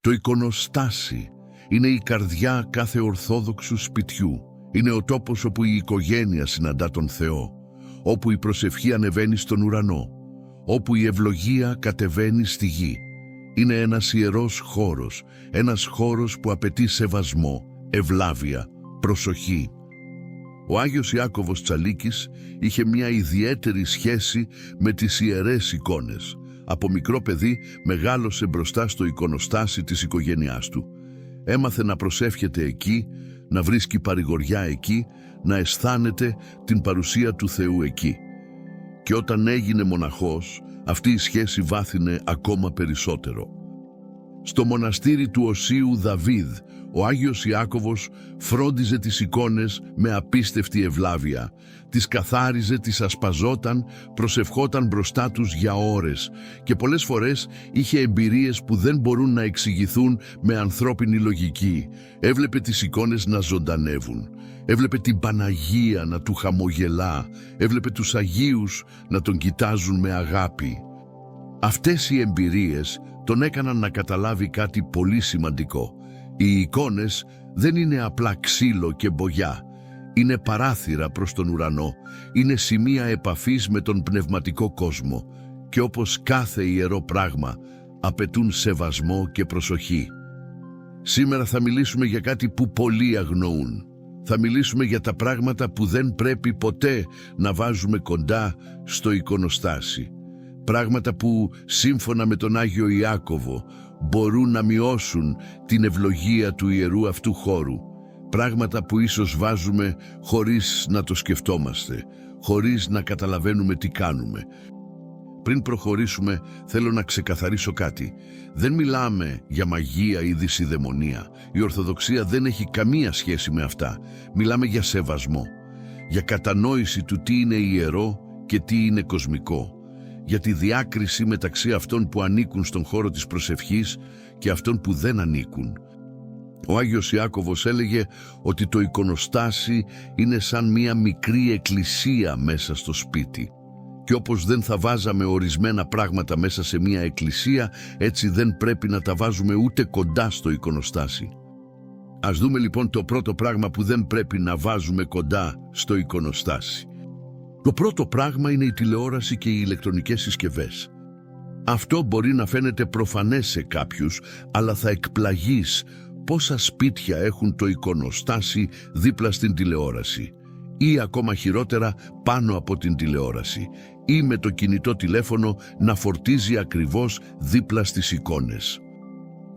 Το εικονοστάσι είναι η καρδιά κάθε ορθόδοξου σπιτιού. Είναι ο τόπος όπου η οικογένεια συναντά τον Θεό, όπου η προσευχή ανεβαίνει στον ουρανό, όπου η ευλογία κατεβαίνει στη γη. Είναι ένας ιερός χώρος, ένας χώρος που απαιτεί σεβασμό, ευλάβεια, προσοχή. Ο Άγιος Ιάκωβος Τσαλίκης είχε μια ιδιαίτερη σχέση με τις ιερές εικόνες. Από μικρό παιδί μεγάλωσε μπροστά στο εικονοστάσι της οικογένειάς του. Έμαθε να προσεύχεται εκεί, να βρίσκει παρηγοριά εκεί, να αισθάνεται την παρουσία του Θεού εκεί. Και όταν έγινε μοναχός, αυτή η σχέση βάθινε ακόμα περισσότερο. Στο μοναστήρι του Οσίου Δαβίδ, ο Άγιος Ιάκωβος φρόντιζε τις εικόνες με απίστευτη ευλάβεια. Τις καθάριζε, τις ασπαζόταν, προσευχόταν μπροστά τους για ώρες και πολλές φορές είχε εμπειρίες που δεν μπορούν να εξηγηθούν με ανθρώπινη λογική. Έβλεπε τις εικόνες να ζωντανεύουν. Έβλεπε την Παναγία να του χαμογελά. Έβλεπε τους Αγίους να τον κοιτάζουν με αγάπη. Αυτές οι εμπειρίες τον έκαναν να καταλάβει κάτι πολύ σημαντικό. Οι εικόνες δεν είναι απλά ξύλο και μπογιά. Είναι παράθυρα προς τον ουρανό. Είναι σημεία επαφής με τον πνευματικό κόσμο. Και όπως κάθε ιερό πράγμα, απαιτούν σεβασμό και προσοχή. Σήμερα θα μιλήσουμε για κάτι που πολλοί αγνοούν. Θα μιλήσουμε για τα πράγματα που δεν πρέπει ποτέ να βάζουμε κοντά στο εικονοστάσι. Πράγματα που, σύμφωνα με τον Άγιο Ιάκωβο, μπορούν να μειώσουν την ευλογία του ιερού αυτού χώρου. Πράγματα που ίσως βάζουμε χωρίς να το σκεφτόμαστε, χωρίς να καταλαβαίνουμε τι κάνουμε. Πριν προχωρήσουμε, θέλω να ξεκαθαρίσω κάτι. Δεν μιλάμε για μαγεία ή δυσιδαιμονία. Η Ορθοδοξία δεν έχει καμία σχέση με αυτά. Μιλάμε για σεβασμό, για κατανόηση του τι είναι ιερό και τι είναι κοσμικό, για τη διάκριση μεταξύ αυτών που ανήκουν στον χώρο της προσευχής και αυτών που δεν ανήκουν. Ο Άγιος Ιάκωβος έλεγε ότι το εικονοστάσι είναι σαν μία μικρή εκκλησία μέσα στο σπίτι. Και όπως δεν θα βάζαμε ορισμένα πράγματα μέσα σε μία εκκλησία, έτσι δεν πρέπει να τα βάζουμε ούτε κοντά στο εικονοστάσι. Ας δούμε λοιπόν το πρώτο πράγμα που δεν πρέπει να βάζουμε κοντά στο εικονοστάσι. Το πρώτο πράγμα είναι η τηλεόραση και οι ηλεκτρονικές συσκευές. Αυτό μπορεί να φαίνεται προφανές σε κάποιους, αλλά θα εκπλαγείς πόσα σπίτια έχουν το εικονοστάσι δίπλα στην τηλεόραση ή ακόμα χειρότερα πάνω από την τηλεόραση ή με το κινητό τηλέφωνο να φορτίζει ακριβώς δίπλα στις εικόνες.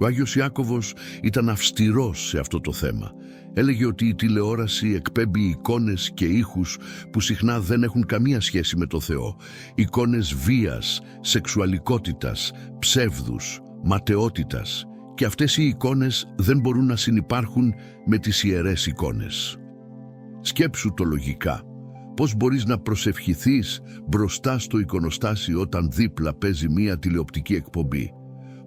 Ο Άγιος Ιάκωβος ήταν αυστηρός σε αυτό το θέμα. Έλεγε ότι η τηλεόραση εκπέμπει εικόνες και ήχους που συχνά δεν έχουν καμία σχέση με το Θεό. Εικόνες βίας, σεξουαλικότητας, ψεύδους, ματαιότητας. Και αυτές οι εικόνες δεν μπορούν να συνυπάρχουν με τις ιερές εικόνες. Σκέψου το λογικά. Πώς μπορείς να προσευχηθείς μπροστά στο εικονοστάσι όταν δίπλα παίζει μία τηλεοπτική εκπομπή?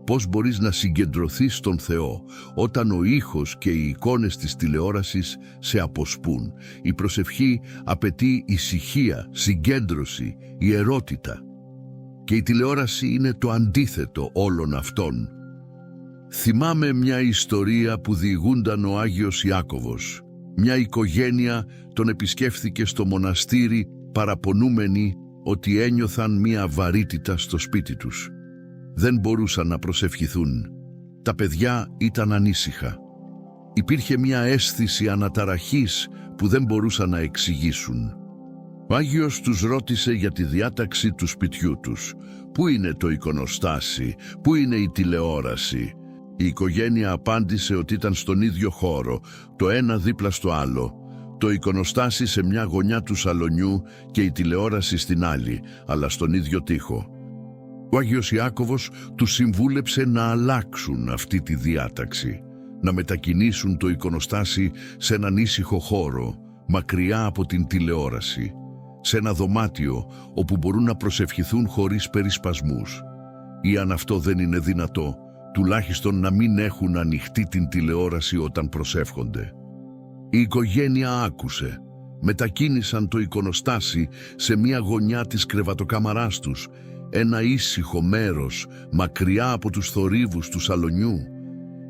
Πώς μπορείς να συγκεντρωθείς στον Θεό όταν ο ήχος και οι εικόνες της τηλεόρασης σε αποσπούν? Η προσευχή απαιτεί ησυχία, συγκέντρωση, ιερότητα. Και η τηλεόραση είναι το αντίθετο όλων αυτών. Θυμάμαι μια ιστορία που διηγούνταν ο Άγιος Ιάκωβος. Μια οικογένεια τον επισκέφθηκε στο μοναστήρι παραπονούμενοι ότι ένιωθαν μια βαρύτητα στο σπίτι τους. Δεν μπορούσαν να προσευχηθούν. Τα παιδιά ήταν ανήσυχα. Υπήρχε μια αίσθηση αναταραχής που δεν μπορούσαν να εξηγήσουν. Ο Άγιος τους ρώτησε για τη διάταξη του σπιτιού τους. Πού είναι το εικονοστάσι, πού είναι η τηλεόραση? Η οικογένεια απάντησε ότι ήταν στον ίδιο χώρο, το ένα δίπλα στο άλλο. Το εικονοστάσι σε μια γωνιά του σαλονιού και η τηλεόραση στην άλλη, αλλά στον ίδιο τοίχο. Ο Άγιος Ιάκωβος τους συμβούλεψε να αλλάξουν αυτή τη διάταξη, να μετακινήσουν το εικονοστάσι σε έναν ήσυχο χώρο, μακριά από την τηλεόραση, σε ένα δωμάτιο όπου μπορούν να προσευχηθούν χωρίς περισπασμούς. Ή αν αυτό δεν είναι δυνατό, τουλάχιστον να μην έχουν ανοιχτή την τηλεόραση όταν προσεύχονται. Η οικογένεια άκουσε. Μετακίνησαν το εικονοστάσι σε μια γωνιά της κρεβατοκάμαράς τους, ένα ήσυχο μέρος, μακριά από τους θορύβους του σαλονιού.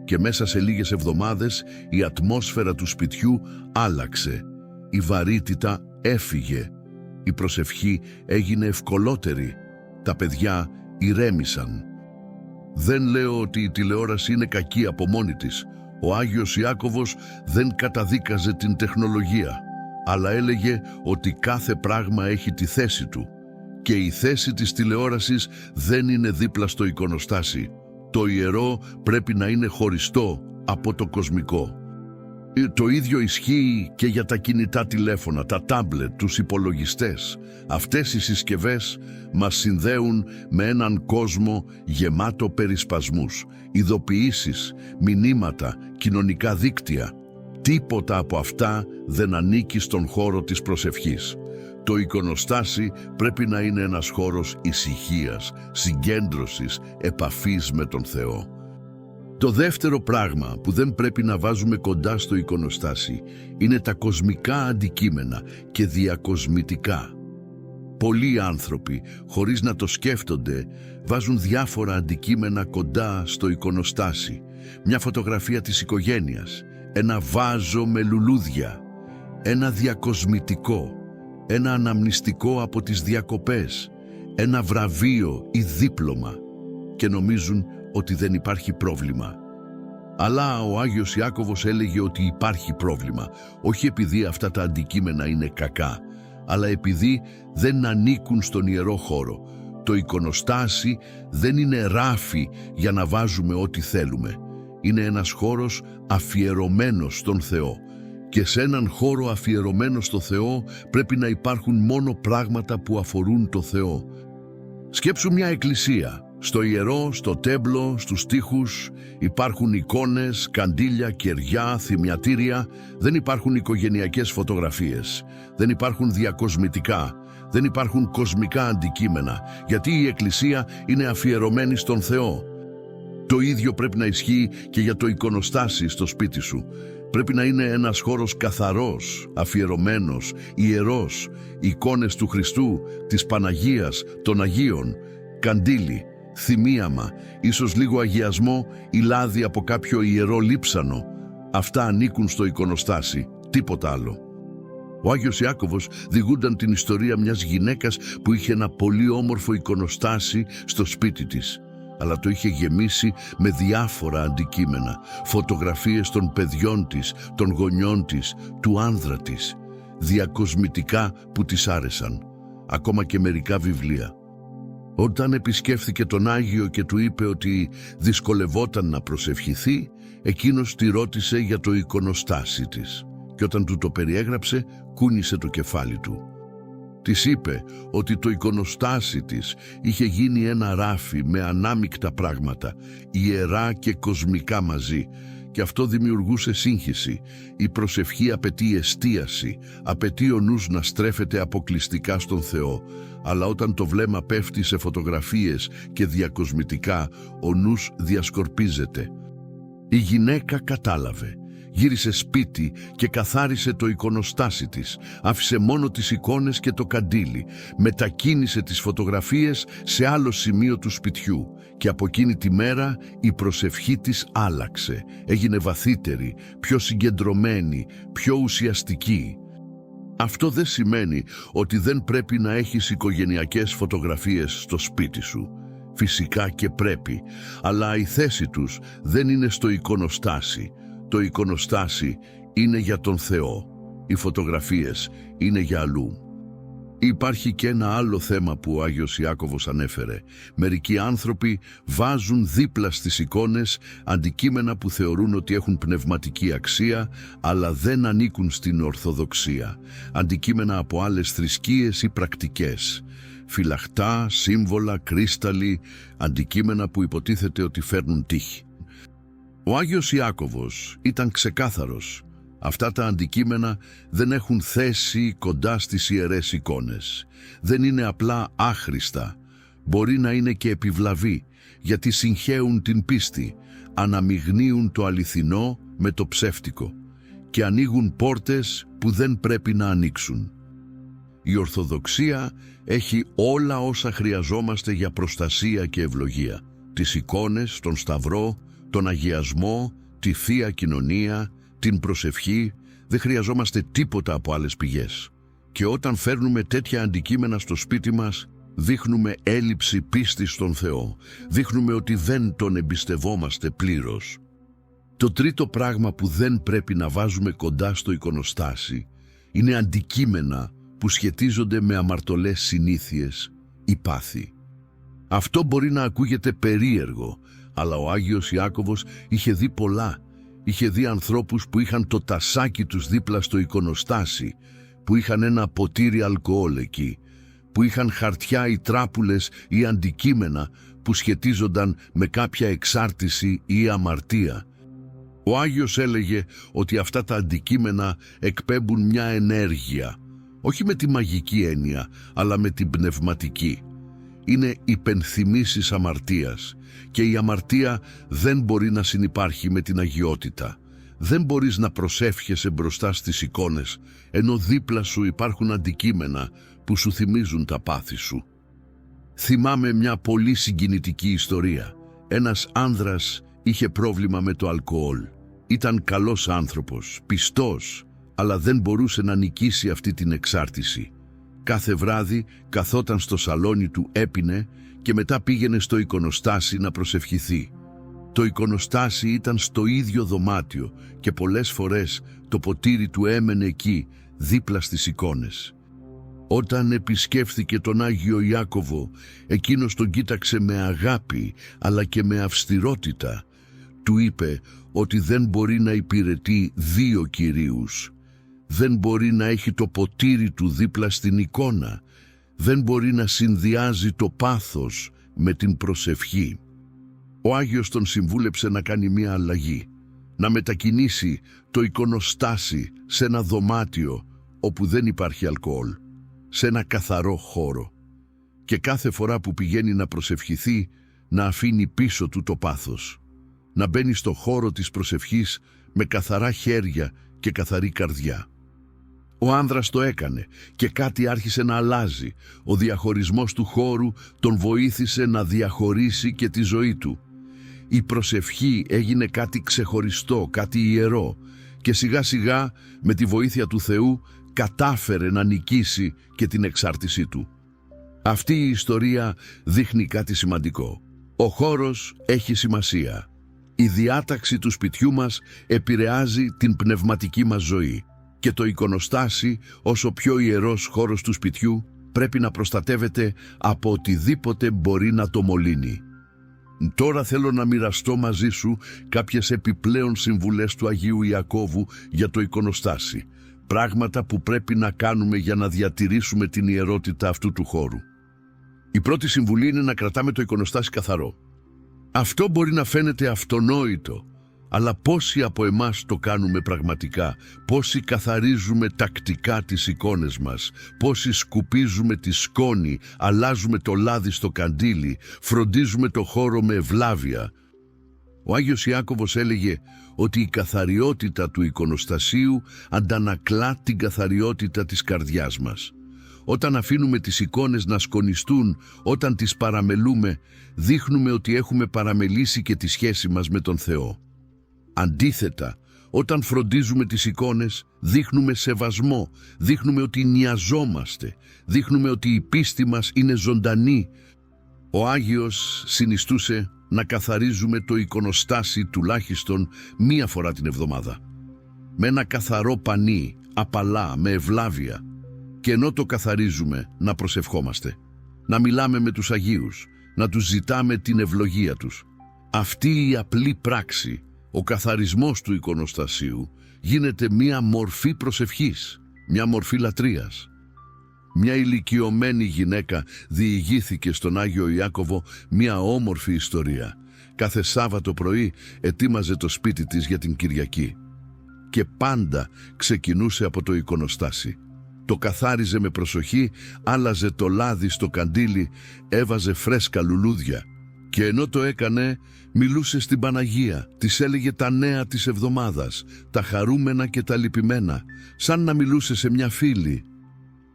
και μέσα σε λίγες εβδομάδες η ατμόσφαιρα του σπιτιού άλλαξε. Η βαρύτητα έφυγε. Η προσευχή έγινε ευκολότερη. Τα παιδιά ηρέμησαν. Δεν λέω ότι η τηλεόραση είναι κακή από μόνη της. Ο Άγιος Ιάκωβος δεν καταδίκαζε την τεχνολογία, αλλά έλεγε ότι κάθε πράγμα έχει τη θέση του. Και η θέση της τηλεόρασης δεν είναι δίπλα στο εικονοστάσι. Το ιερό πρέπει να είναι χωριστό από το κοσμικό. Το ίδιο ισχύει και για τα κινητά τηλέφωνα, τα τάμπλετ, τους υπολογιστές. Αυτές οι συσκευές μας συνδέουν με έναν κόσμο γεμάτο περισπασμούς, ειδοποιήσεις, μηνύματα, κοινωνικά δίκτυα. Τίποτα από αυτά δεν ανήκει στον χώρο της προσευχής. Το εικονοστάσι πρέπει να είναι ένας χώρος ησυχίας, συγκέντρωσης, επαφής με τον Θεό. Το δεύτερο πράγμα που δεν πρέπει να βάζουμε κοντά στο εικονοστάσι είναι τα κοσμικά αντικείμενα και διακοσμητικά. Πολλοί άνθρωποι, χωρίς να το σκέφτονται, βάζουν διάφορα αντικείμενα κοντά στο εικονοστάσι. Μια φωτογραφία της οικογένειας, ένα βάζο με λουλούδια, ένα διακοσμητικό, ένα αναμνηστικό από τις διακοπές, ένα βραβείο ή δίπλωμα και νομίζουν ότι δεν υπάρχει πρόβλημα. Αλλά ο Άγιος Ιάκωβος έλεγε ότι υπάρχει πρόβλημα, όχι επειδή αυτά τα αντικείμενα είναι κακά, αλλά επειδή δεν ανήκουν στον ιερό χώρο. Το εικονοστάσι δεν είναι ράφι για να βάζουμε ό,τι θέλουμε. Είναι ένας χώρος αφιερωμένος στον Θεό. Και σε έναν χώρο αφιερωμένο στο Θεό πρέπει να υπάρχουν μόνο πράγματα που αφορούν το Θεό. Σκέψου μια εκκλησία. Στο ιερό, στο τέμπλο, στους τοίχους υπάρχουν εικόνες, καντήλια, κεριά, θυμιατήρια. Δεν υπάρχουν οικογενειακές φωτογραφίες. Δεν υπάρχουν διακοσμητικά. Δεν υπάρχουν κοσμικά αντικείμενα, γιατί η εκκλησία είναι αφιερωμένη στον Θεό. Το ίδιο πρέπει να ισχύει και για το εικονοστάσι στο σπίτι σου. Πρέπει να είναι ένας χώρος καθαρός, αφιερωμένος, ιερός, εικόνες του Χριστού, της Παναγίας, των Αγίων, καντήλι, θυμίαμα, ίσως λίγο αγιασμό ή λάδι από κάποιο ιερό λείψανο. Αυτά ανήκουν στο εικονοστάσι, τίποτα άλλο. Ο Άγιος Ιάκωβος διηγούνταν την ιστορία μιας γυναίκας που είχε ένα πολύ όμορφο εικονοστάσι στο σπίτι της, αλλά το είχε γεμίσει με διάφορα αντικείμενα, φωτογραφίες των παιδιών της, των γονιών της, του άνδρα της, διακοσμητικά που της άρεσαν, ακόμα και μερικά βιβλία. Όταν επισκέφθηκε τον Άγιο και του είπε ότι δυσκολευόταν να προσευχηθεί, εκείνος τη ρώτησε για το εικονοστάσι της και όταν του το περιέγραψε, κούνησε το κεφάλι του. Της είπε ότι το εικονοστάσι της είχε γίνει ένα ράφι με ανάμεικτα πράγματα, ιερά και κοσμικά μαζί, και αυτό δημιουργούσε σύγχυση. Η προσευχή απαιτεί εστίαση, απαιτεί ο νους να στρέφεται αποκλειστικά στον Θεό, αλλά όταν το βλέμμα πέφτει σε φωτογραφίες και διακοσμητικά, ο νους διασκορπίζεται. Η γυναίκα κατάλαβε. Γύρισε σπίτι και καθάρισε το εικονοστάσι της. Άφησε μόνο τις εικόνες και το καντήλι. Μετακίνησε τις φωτογραφίες σε άλλο σημείο του σπιτιού. Και από εκείνη τη μέρα η προσευχή της άλλαξε. Έγινε βαθύτερη, πιο συγκεντρωμένη, πιο ουσιαστική. Αυτό δεν σημαίνει ότι δεν πρέπει να έχεις οικογενειακές φωτογραφίες στο σπίτι σου. Φυσικά και πρέπει, αλλά η θέση τους δεν είναι στο εικονοστάσι. Το εικονοστάσι είναι για τον Θεό. Οι φωτογραφίες είναι για αλλού. Υπάρχει και ένα άλλο θέμα που ο Άγιος Ιάκωβος ανέφερε. Μερικοί άνθρωποι βάζουν δίπλα στις εικόνες αντικείμενα που θεωρούν ότι έχουν πνευματική αξία, αλλά δεν ανήκουν στην Ορθοδοξία. Αντικείμενα από άλλες θρησκείες ή πρακτικές. Φυλαχτά, σύμβολα, κρίσταλλοι, αντικείμενα που υποτίθεται ότι φέρνουν τύχη. Ο Άγιος Ιάκωβος ήταν ξεκάθαρος. Αυτά τα αντικείμενα δεν έχουν θέση κοντά στις ιερές εικόνες. Δεν είναι απλά άχρηστα. Μπορεί να είναι και επιβλαβή, γιατί συγχέουν την πίστη, αναμειγνύουν το αληθινό με το ψεύτικο και ανοίγουν πόρτες που δεν πρέπει να ανοίξουν. Η Ορθοδοξία έχει όλα όσα χρειαζόμαστε για προστασία και ευλογία. Τις εικόνες, τον σταυρό, τον αγιασμό, τη Θεία Κοινωνία, την προσευχή, δεν χρειαζόμαστε τίποτα από άλλες πηγές. Και όταν φέρνουμε τέτοια αντικείμενα στο σπίτι μας, δείχνουμε έλλειψη πίστης στον Θεό, δείχνουμε ότι δεν Τον εμπιστευόμαστε πλήρως. Το τρίτο πράγμα που δεν πρέπει να βάζουμε κοντά στο εικονοστάσι είναι αντικείμενα που σχετίζονται με αμαρτωλές συνήθειες ή πάθη. Αυτό μπορεί να ακούγεται περίεργο, αλλά ο Άγιος Ιάκωβος είχε δει πολλά. Είχε δει ανθρώπους που είχαν το τασάκι τους δίπλα στο εικονοστάσι, που είχαν ένα ποτήρι αλκοόλ εκεί, που είχαν χαρτιά ή τράπουλες ή αντικείμενα που σχετίζονταν με κάποια εξάρτηση ή αμαρτία. Ο Άγιος έλεγε ότι αυτά τα αντικείμενα εκπέμπουν μια ενέργεια, όχι με τη μαγική έννοια, αλλά με την πνευματική. Είναι υπενθυμίσεις αμαρτίας και η αμαρτία δεν μπορεί να συνυπάρχει με την αγιότητα. Δεν μπορείς να προσεύχεσαι μπροστά στις εικόνες, ενώ δίπλα σου υπάρχουν αντικείμενα που σου θυμίζουν τα πάθη σου. Θυμάμαι μια πολύ συγκινητική ιστορία. Ένας άνδρας είχε πρόβλημα με το αλκοόλ. Ήταν καλός άνθρωπος, πιστός, αλλά δεν μπορούσε να νικήσει αυτή την εξάρτηση. Κάθε βράδυ καθόταν στο σαλόνι του, έπινε και μετά πήγαινε στο εικονοστάσι να προσευχηθεί. Το εικονοστάσι ήταν στο ίδιο δωμάτιο και πολλές φορές το ποτήρι του έμενε εκεί, δίπλα στις εικόνες. Όταν επισκέφθηκε τον Άγιο Ιάκωβο, εκείνος τον κοίταξε με αγάπη αλλά και με αυστηρότητα. Του είπε ότι δεν μπορεί να υπηρετεί δύο κυρίους. Δεν μπορεί να έχει το ποτήρι του δίπλα στην εικόνα. Δεν μπορεί να συνδυάζει το πάθος με την προσευχή. Ο Άγιος τον συμβούλεψε να κάνει μία αλλαγή, να μετακινήσει το εικονοστάσι σε ένα δωμάτιο όπου δεν υπάρχει αλκοόλ, σε ένα καθαρό χώρο, και κάθε φορά που πηγαίνει να προσευχηθεί να αφήνει πίσω του το πάθος, να μπαίνει στο χώρο της προσευχής με καθαρά χέρια και καθαρή καρδιά. Ο άνδρας το έκανε και κάτι άρχισε να αλλάζει. Ο διαχωρισμός του χώρου τον βοήθησε να διαχωρίσει και τη ζωή του. Η προσευχή έγινε κάτι ξεχωριστό, κάτι ιερό, και σιγά σιγά με τη βοήθεια του Θεού κατάφερε να νικήσει και την εξάρτησή του. Αυτή η ιστορία δείχνει κάτι σημαντικό. Ο χώρος έχει σημασία. Η διάταξη του σπιτιού μας επηρεάζει την πνευματική μας ζωή και το εικονοστάσι, όσο πιο ιερός χώρος του σπιτιού, πρέπει να προστατεύεται από οτιδήποτε μπορεί να το μολύνει. Τώρα θέλω να μοιραστώ μαζί σου κάποιες επιπλέον συμβουλές του Αγίου Ιακώβου για το εικονοστάσι. Πράγματα που πρέπει να κάνουμε για να διατηρήσουμε την ιερότητα αυτού του χώρου. Η πρώτη συμβουλή είναι να κρατάμε το εικονοστάσι καθαρό. Αυτό μπορεί να φαίνεται αυτονόητο, αλλά πόσοι από εμάς το κάνουμε πραγματικά, πόσοι καθαρίζουμε τακτικά τις εικόνες μας, πόσοι σκουπίζουμε τη σκόνη, αλλάζουμε το λάδι στο καντήλι, φροντίζουμε το χώρο με ευλάβεια. Ο Άγιος Ιάκωβος έλεγε ότι η καθαριότητα του εικονοστασίου αντανακλά την καθαριότητα της καρδιάς μας. Όταν αφήνουμε τις εικόνες να σκονιστούν, όταν τις παραμελούμε, δείχνουμε ότι έχουμε παραμελήσει και τη σχέση μας με τον Θεό. Αντίθετα, όταν φροντίζουμε τις εικόνες, δείχνουμε σεβασμό, δείχνουμε ότι νοιαζόμαστε, δείχνουμε ότι η πίστη μας είναι ζωντανή. Ο Άγιος συνιστούσε να καθαρίζουμε το εικονοστάσι τουλάχιστον μία φορά την εβδομάδα. Με ένα καθαρό πανί, απαλά, με ευλάβεια. Και ενώ το καθαρίζουμε, να προσευχόμαστε, να μιλάμε με τους Αγίους, να τους ζητάμε την ευλογία τους. Αυτή η απλή πράξη, ο καθαρισμός του εικονοστασίου, γίνεται μία μορφή προσευχής, μια μορφή λατρείας. Μια ηλικιωμένη γυναίκα διηγήθηκε στον Άγιο Ιάκωβο μια όμορφη ιστορία. Κάθε Σάββατο πρωί ετοίμαζε το σπίτι της για την Κυριακή και πάντα ξεκινούσε από το εικονοστάσι. Το καθάριζε με προσοχή, άλλαζε το λάδι στο καντήλι, έβαζε φρέσκα λουλούδια και ενώ το έκανε μιλούσε στην Παναγία, της έλεγε τα νέα της εβδομάδας, τα χαρούμενα και τα λυπημένα, σαν να μιλούσε σε μια φίλη.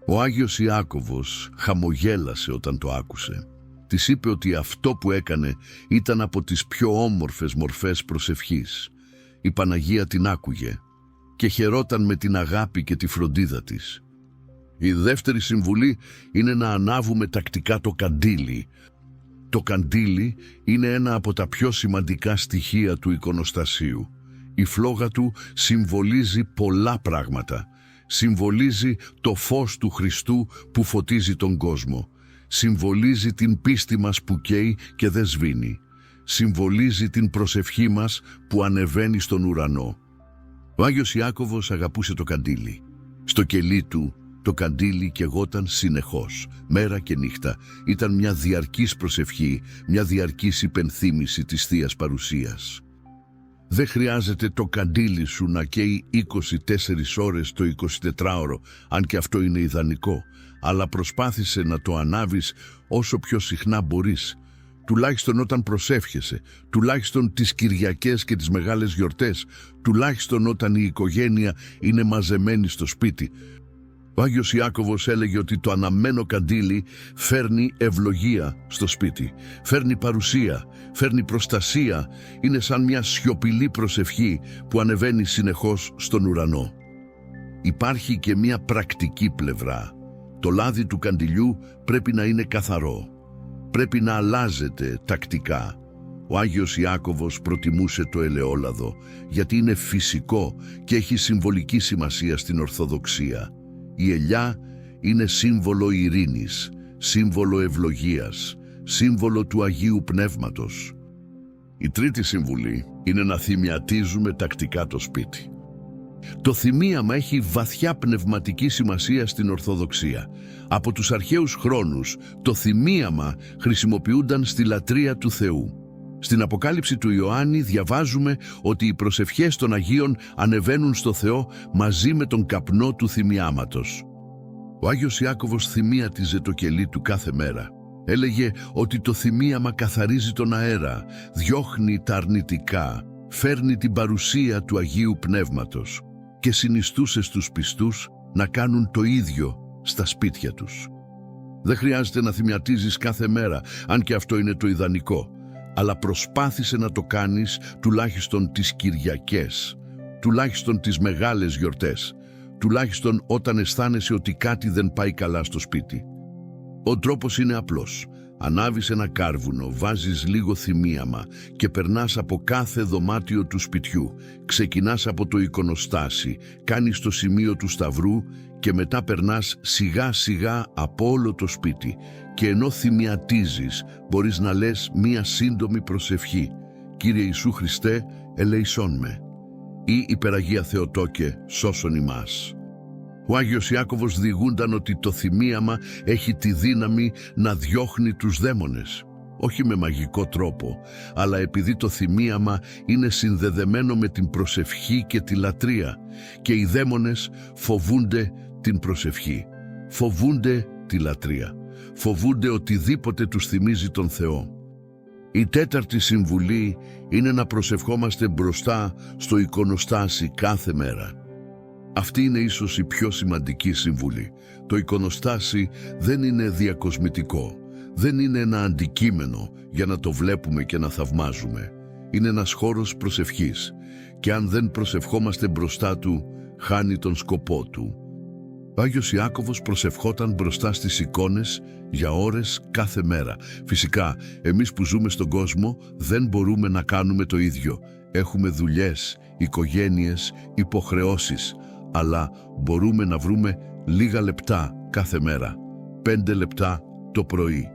Ο Άγιος Ιάκωβος χαμογέλασε όταν το άκουσε. Της είπε ότι αυτό που έκανε ήταν από τις πιο όμορφες μορφές προσευχής η Παναγία την άκουγε και χαιρόταν με την αγάπη και τη φροντίδα της. Η δεύτερη συμβουλή είναι να ανάβουμε τακτικά το καντήλι. Το καντήλι είναι ένα από τα πιο σημαντικά στοιχεία του εικονοστασίου. Η φλόγα του συμβολίζει πολλά πράγματα. Συμβολίζει το φως του Χριστού που φωτίζει τον κόσμο. Συμβολίζει την πίστη μας που καίει και δεν σβήνει. Συμβολίζει την προσευχή μας που ανεβαίνει στον ουρανό. Ο Άγιος Ιάκωβος αγαπούσε το καντήλι. Στο κελί του το καντήλι καιγόταν συνεχώς, μέρα και νύχτα. Ήταν μια διαρκής προσευχή, μια διαρκής υπενθύμηση της Θείας Παρουσίας. Δεν χρειάζεται το καντήλι σου να καίει 24 ώρες το 24ωρο, αν και αυτό είναι ιδανικό, αλλά προσπάθησε να το ανάβεις όσο πιο συχνά μπορείς. Τουλάχιστον όταν προσεύχεσαι, τουλάχιστον τις Κυριακές και τις μεγάλες γιορτές, τουλάχιστον όταν η οικογένεια είναι μαζεμένη στο σπίτι. Ο Άγιος Ιάκωβος έλεγε ότι το αναμμένο καντήλι φέρνει ευλογία στο σπίτι, φέρνει παρουσία, φέρνει προστασία, είναι σαν μια σιωπηλή προσευχή που ανεβαίνει συνεχώς στον ουρανό. Υπάρχει και μια πρακτική πλευρά. Το λάδι του καντιλιού πρέπει να είναι καθαρό, πρέπει να αλλάζεται τακτικά. Ο Άγιος Ιάκωβος προτιμούσε το ελαιόλαδο γιατί είναι φυσικό και έχει συμβολική σημασία στην Ορθοδοξία. Η ελιά είναι σύμβολο ειρήνης, σύμβολο ευλογίας, σύμβολο του Αγίου Πνεύματος. Η τρίτη συμβουλή είναι να θυμιατίζουμε τακτικά το σπίτι. Το θυμίαμα έχει βαθιά πνευματική σημασία στην Ορθοδοξία. Από τους αρχαίους χρόνους, το θυμίαμα χρησιμοποιούνταν στη λατρεία του Θεού. Στην Αποκάλυψη του Ιωάννη διαβάζουμε ότι οι προσευχές των Αγίων ανεβαίνουν στο Θεό μαζί με τον καπνό του θυμιάματος. Ο Άγιος Ιάκωβος θυμίατιζε το κελί του κάθε μέρα. Έλεγε ότι το θυμίαμα καθαρίζει τον αέρα, διώχνει τα αρνητικά, φέρνει την παρουσία του Αγίου Πνεύματος και συνιστούσε στους πιστούς να κάνουν το ίδιο στα σπίτια τους. Δεν χρειάζεται να θυμιατίζεις κάθε μέρα, αν και αυτό είναι το ιδανικό, αλλά προσπάθησε να το κάνεις τουλάχιστον τις Κυριακές, τουλάχιστον τις μεγάλες γιορτές, τουλάχιστον όταν αισθάνεσαι ότι κάτι δεν πάει καλά στο σπίτι. Ο τρόπος είναι απλός. Ανάβεις ένα κάρβουνο, βάζεις λίγο θυμίαμα και περνάς από κάθε δωμάτιο του σπιτιού. Ξεκινάς από το εικονοστάσι, κάνεις το σημείο του σταυρού και μετά περνάς σιγά σιγά από όλο το σπίτι. Και ενώ θυμιατίζεις, μπορείς να λες μία σύντομη προσευχή. «Κύριε Ιησού Χριστέ, ελεησόν με» ή «Υπεραγία Θεοτόκε, σώσον ημάς». Ο Άγιος Ιάκωβος διηγούνταν ότι το θυμίαμα έχει τη δύναμη να διώχνει τους δαίμονες. Όχι με μαγικό τρόπο, αλλά επειδή το θυμίαμα είναι συνδεδεμένο με την προσευχή και τη λατρεία και οι δαίμονες φοβούνται την προσευχή, φοβούνται τη λατρεία, φοβούνται οτιδήποτε τους θυμίζει τον Θεό. Η τέταρτη συμβουλή είναι να προσευχόμαστε μπροστά στο εικονοστάσι κάθε μέρα. Αυτή είναι ίσως η πιο σημαντική συμβουλή. Το εικονοστάσι δεν είναι διακοσμητικό, δεν είναι ένα αντικείμενο για να το βλέπουμε και να θαυμάζουμε. Είναι ένας χώρος προσευχής και αν δεν προσευχόμαστε μπροστά του, χάνει τον σκοπό του. Ο Άγιος Ιάκωβος προσευχόταν μπροστά στις εικόνες για ώρες κάθε μέρα. Φυσικά, εμείς που ζούμε στον κόσμο δεν μπορούμε να κάνουμε το ίδιο. Έχουμε δουλειές, οικογένειες, υποχρεώσεις, αλλά μπορούμε να βρούμε λίγα λεπτά κάθε μέρα. 5 λεπτά το πρωί,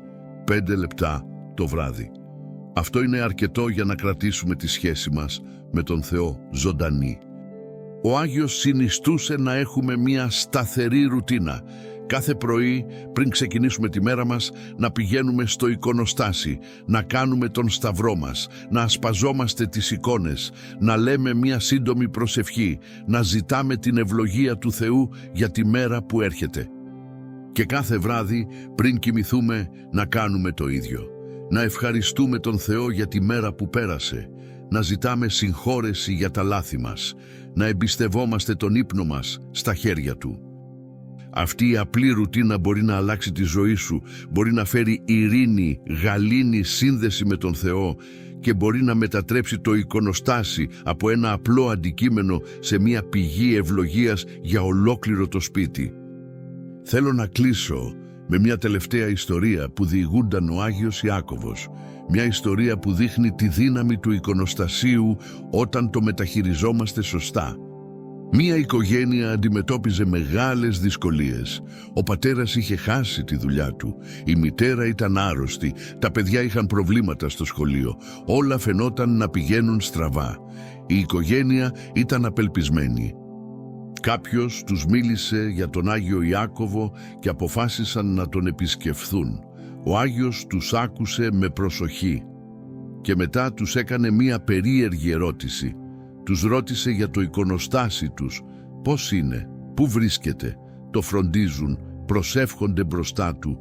5 λεπτά το βράδυ. Αυτό είναι αρκετό για να κρατήσουμε τη σχέση μας με τον Θεό ζωντανή. Ο Άγιος συνιστούσε να έχουμε μια σταθερή ρουτίνα. Κάθε πρωί πριν ξεκινήσουμε τη μέρα μας να πηγαίνουμε στο εικονοστάσι, να κάνουμε τον σταυρό μας, να ασπαζόμαστε τις εικόνες, να λέμε μια σύντομη προσευχή, να ζητάμε την ευλογία του Θεού για τη μέρα που έρχεται. Και κάθε βράδυ πριν κοιμηθούμε να κάνουμε το ίδιο. Να ευχαριστούμε τον Θεό για τη μέρα που πέρασε, να ζητάμε συγχώρεση για τα λάθη μας, να εμπιστευόμαστε τον ύπνο μας στα χέρια Του. Αυτή η απλή ρουτίνα μπορεί να αλλάξει τη ζωή σου, μπορεί να φέρει ειρήνη, γαλήνη, σύνδεση με τον Θεό και μπορεί να μετατρέψει το εικονοστάσι από ένα απλό αντικείμενο σε μια πηγή ευλογίας για ολόκληρο το σπίτι. Θέλω να κλείσω με μια τελευταία ιστορία που διηγούνταν ο Άγιος Ιάκωβος. Μια ιστορία που δείχνει τη δύναμη του εικονοστασίου όταν το μεταχειριζόμαστε σωστά. Μία οικογένεια αντιμετώπιζε μεγάλες δυσκολίες. Ο πατέρας είχε χάσει τη δουλειά του, η μητέρα ήταν άρρωστη, τα παιδιά είχαν προβλήματα στο σχολείο, όλα φαινόταν να πηγαίνουν στραβά. Η οικογένεια ήταν απελπισμένη. Κάποιος τους μίλησε για τον Άγιο Ιάκωβο και αποφάσισαν να τον επισκεφθούν. Ο Άγιος τους άκουσε με προσοχή και μετά τους έκανε μία περίεργη ερώτηση. Τους ρώτησε για το εικονοστάσι τους, πώς είναι, πού βρίσκεται, το φροντίζουν, προσεύχονται μπροστά του.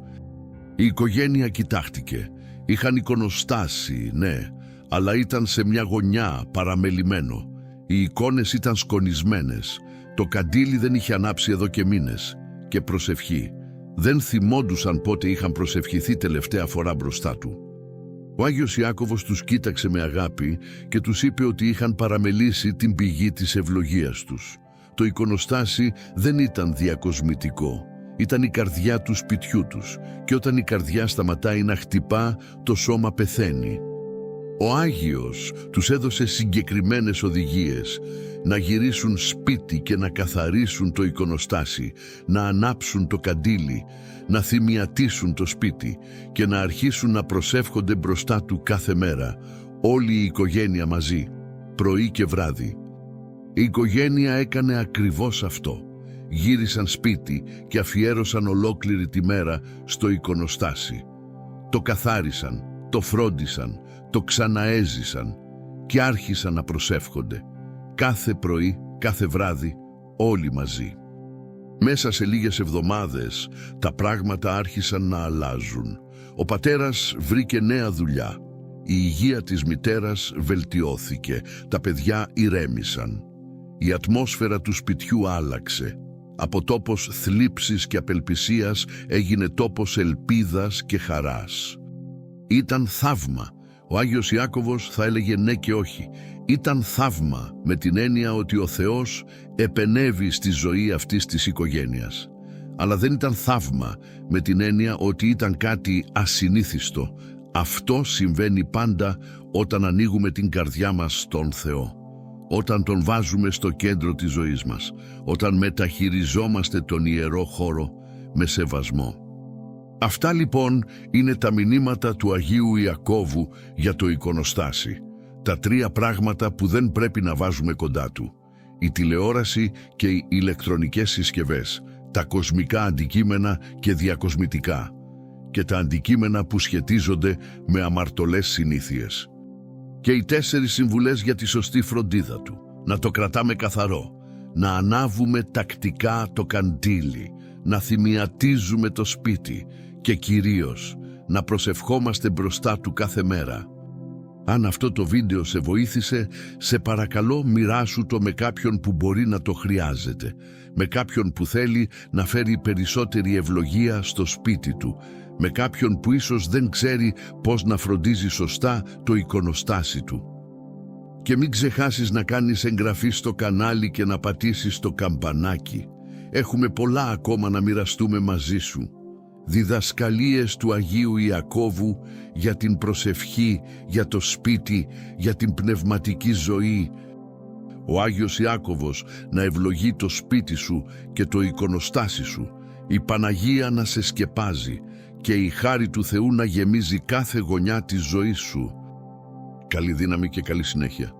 Η οικογένεια κοιτάχτηκε. Είχαν εικονοστάσι, ναι, αλλά ήταν σε μια γωνιά παραμελημένο. Οι εικόνες ήταν σκονισμένες. Το καντήλι δεν είχε ανάψει εδώ και μήνες. Και προσευχή. Δεν θυμόντουσαν πότε είχαν προσευχηθεί τελευταία φορά μπροστά του. Ο Άγιος Ιάκωβος τους κοίταξε με αγάπη και τους είπε ότι είχαν παραμελήσει την πηγή της ευλογίας τους. Το εικονοστάσι δεν ήταν διακοσμητικό. Ήταν η καρδιά του σπιτιού τους και όταν η καρδιά σταματάει να χτυπά, το σώμα πεθαίνει. Ο Άγιος τους έδωσε συγκεκριμένες οδηγίες να γυρίσουν σπίτι και να καθαρίσουν το εικονοστάσι, να ανάψουν το καντήλι, να θυμιατίσουν το σπίτι και να αρχίσουν να προσεύχονται μπροστά του κάθε μέρα, όλη η οικογένεια μαζί, πρωί και βράδυ. Η οικογένεια έκανε ακριβώς αυτό. Γύρισαν σπίτι και αφιέρωσαν ολόκληρη τη μέρα στο εικονοστάσι. Το καθάρισαν, το φρόντισαν, το ξαναέζησαν και άρχισαν να προσεύχονται. Κάθε πρωί, κάθε βράδυ, όλοι μαζί. Μέσα σε λίγες εβδομάδες τα πράγματα άρχισαν να αλλάζουν. Ο πατέρας βρήκε νέα δουλειά. Η υγεία της μητέρας βελτιώθηκε. Τα παιδιά ηρέμησαν. Η ατμόσφαιρα του σπιτιού άλλαξε. Από τόπος θλίψης και απελπισίας έγινε τόπος ελπίδας και χαράς. Ήταν θαύμα. Ο Άγιος Ιάκωβος θα έλεγε ναι και όχι. Ήταν θαύμα με την έννοια ότι ο Θεός επενέβη στη ζωή αυτής της οικογένειας. Αλλά δεν ήταν θαύμα με την έννοια ότι ήταν κάτι ασυνήθιστο. Αυτό συμβαίνει πάντα όταν ανοίγουμε την καρδιά μας στον Θεό. Όταν τον βάζουμε στο κέντρο της ζωής μας. Όταν μεταχειριζόμαστε τον ιερό χώρο με σεβασμό. Αυτά λοιπόν είναι τα μηνύματα του Αγίου Ιακώβου για το εικονοστάσι. Τα τρία πράγματα που δεν πρέπει να βάζουμε κοντά του. Η τηλεόραση και οι ηλεκτρονικές συσκευές, τα κοσμικά αντικείμενα και διακοσμητικά και τα αντικείμενα που σχετίζονται με αμαρτωλές συνήθειες. Και οι 4 συμβουλές για τη σωστή φροντίδα του. Να το κρατάμε καθαρό, να ανάβουμε τακτικά το καντήλι, να θυμιατίζουμε το σπίτι και κυρίως να προσευχόμαστε μπροστά του κάθε μέρα. Αν αυτό το βίντεο σε βοήθησε, σε παρακαλώ μοιράσου το με κάποιον που μπορεί να το χρειάζεται, με κάποιον που θέλει να φέρει περισσότερη ευλογία στο σπίτι του, με κάποιον που ίσως δεν ξέρει πώς να φροντίζει σωστά το εικονοστάσι του. Και μην ξεχάσεις να κάνεις εγγραφή στο κανάλι και να πατήσεις το καμπανάκι. Έχουμε πολλά ακόμα να μοιραστούμε μαζί σου. Διδασκαλίες του Αγίου Ιακώβου για την προσευχή, για το σπίτι, για την πνευματική ζωή. Ο Άγιος Ιάκωβος να ευλογεί το σπίτι σου και το εικονοστάσι σου, η Παναγία να σε σκεπάζει και η χάρη του Θεού να γεμίζει κάθε γωνιά της ζωής σου. Καλή δύναμη και καλή συνέχεια.